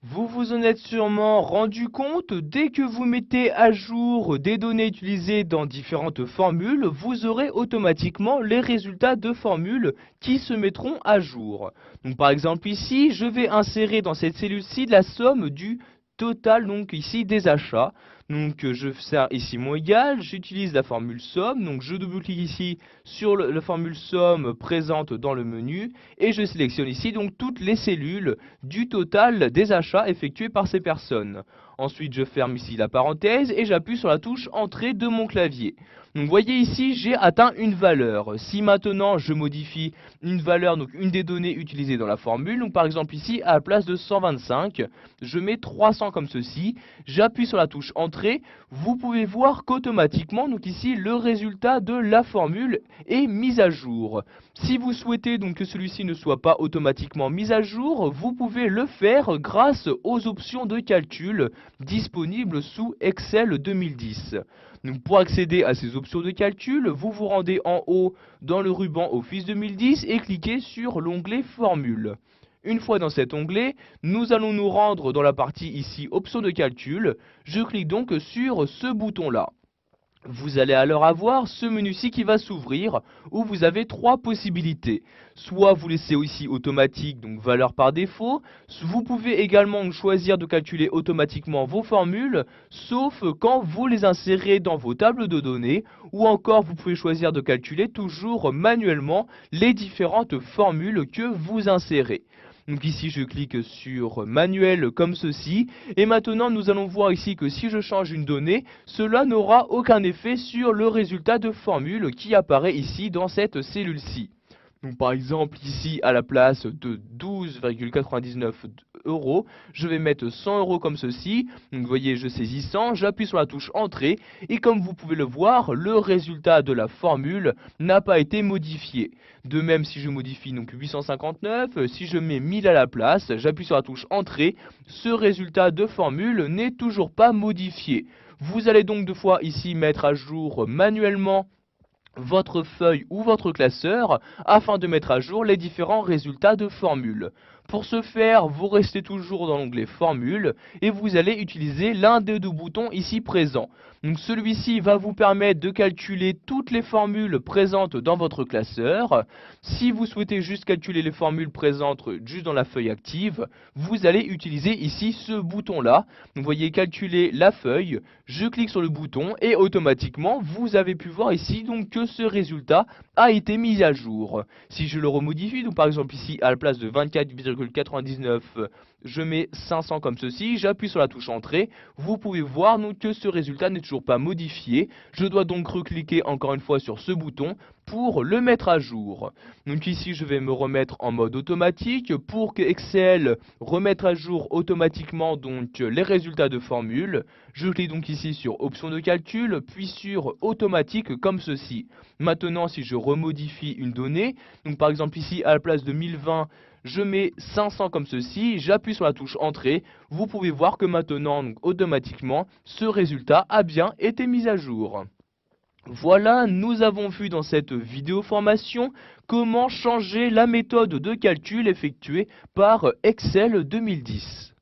Vous vous en êtes sûrement rendu compte, dès que vous mettez à jour des données utilisées dans différentes formules, vous aurez automatiquement les résultats de formules qui se mettront à jour. Donc par exemple ici, je vais insérer dans cette cellule-ci la somme du total donc ici des achats. Donc je fais ici mon égal, j'utilise la formule somme, donc je double-clique ici sur la formule somme présente dans le menu et je sélectionne ici donc toutes les cellules du total des achats effectués par ces personnes. Ensuite, je ferme ici la parenthèse et j'appuie sur la touche Entrée de mon clavier. Donc, vous voyez ici, j'ai atteint une valeur. Si maintenant je modifie une valeur, donc une des données utilisées dans la formule, donc par exemple ici, à la place de 125, je mets 300 comme ceci. J'appuie sur la touche Entrée. Vous pouvez voir qu'automatiquement, donc ici, le résultat de la formule est mis à jour. Si vous souhaitez donc que celui-ci ne soit pas automatiquement mis à jour, vous pouvez le faire grâce aux options de calcul disponibles sous Excel 2010. Donc pour accéder à ces options de calcul, vous vous rendez en haut dans le ruban Office 2010 et cliquez sur l'onglet Formule. Une fois dans cet onglet, nous allons nous rendre dans la partie ici Options de calcul. Je clique donc sur ce bouton-là. Vous allez alors avoir ce menu-ci qui va s'ouvrir où vous avez trois possibilités. Soit vous laissez ici automatique, donc valeur par défaut. Vous pouvez également choisir de calculer automatiquement vos formules, sauf quand vous les insérez dans vos tables de données. Ou encore vous pouvez choisir de calculer toujours manuellement les différentes formules que vous insérez. Donc ici je clique sur manuel comme ceci et maintenant nous allons voir ici que si je change une donnée, cela n'aura aucun effet sur le résultat de formule qui apparaît ici dans cette cellule-ci. Donc par exemple ici à la place de 12,99 €, je vais mettre 100 € comme ceci. Donc vous voyez je saisis 100, j'appuie sur la touche entrée et comme vous pouvez le voir, le résultat de la formule n'a pas été modifié. De même si je modifie donc 859, si je mets 1000 à la place, j'appuie sur la touche entrée, ce résultat de formule n'est toujours pas modifié. Vous allez donc deux fois ici mettre à jour manuellement votre feuille ou votre classeur afin de mettre à jour les différents résultats de formule. Pour ce faire, vous restez toujours dans l'onglet Formule et vous allez utiliser l'un des deux boutons ici présents. Donc celui-ci va vous permettre de calculer toutes les formules présentes dans votre classeur. Si vous souhaitez juste calculer les formules présentes juste dans la feuille active, vous allez utiliser ici ce bouton-là. Vous voyez calculer la feuille, je clique sur le bouton et automatiquement vous avez pu voir ici donc que ce résultat a été mis à jour. Si je le remodifie, donc par exemple ici à la place de 24,99, je mets 500 comme ceci, j'appuie sur la touche entrée, vous pouvez voir donc que ce résultat n'est toujours pas modifié. Je dois donc recliquer encore une fois sur ce bouton pour le mettre à jour. Donc ici je vais me remettre en mode automatique pour que Excel remette à jour automatiquement donc les résultats de formule. Je clique donc ici sur option de calcul puis sur automatique comme ceci. Maintenant si je remodifie une donnée, donc par exemple ici à la place de 1020 je mets 500 comme ceci, j'appuie sur la touche entrée, vous pouvez voir que maintenant donc, automatiquement ce résultat a bien été mis à jour. Voilà, nous avons vu dans cette vidéo formation comment changer la méthode de calcul effectuée par Excel 2010.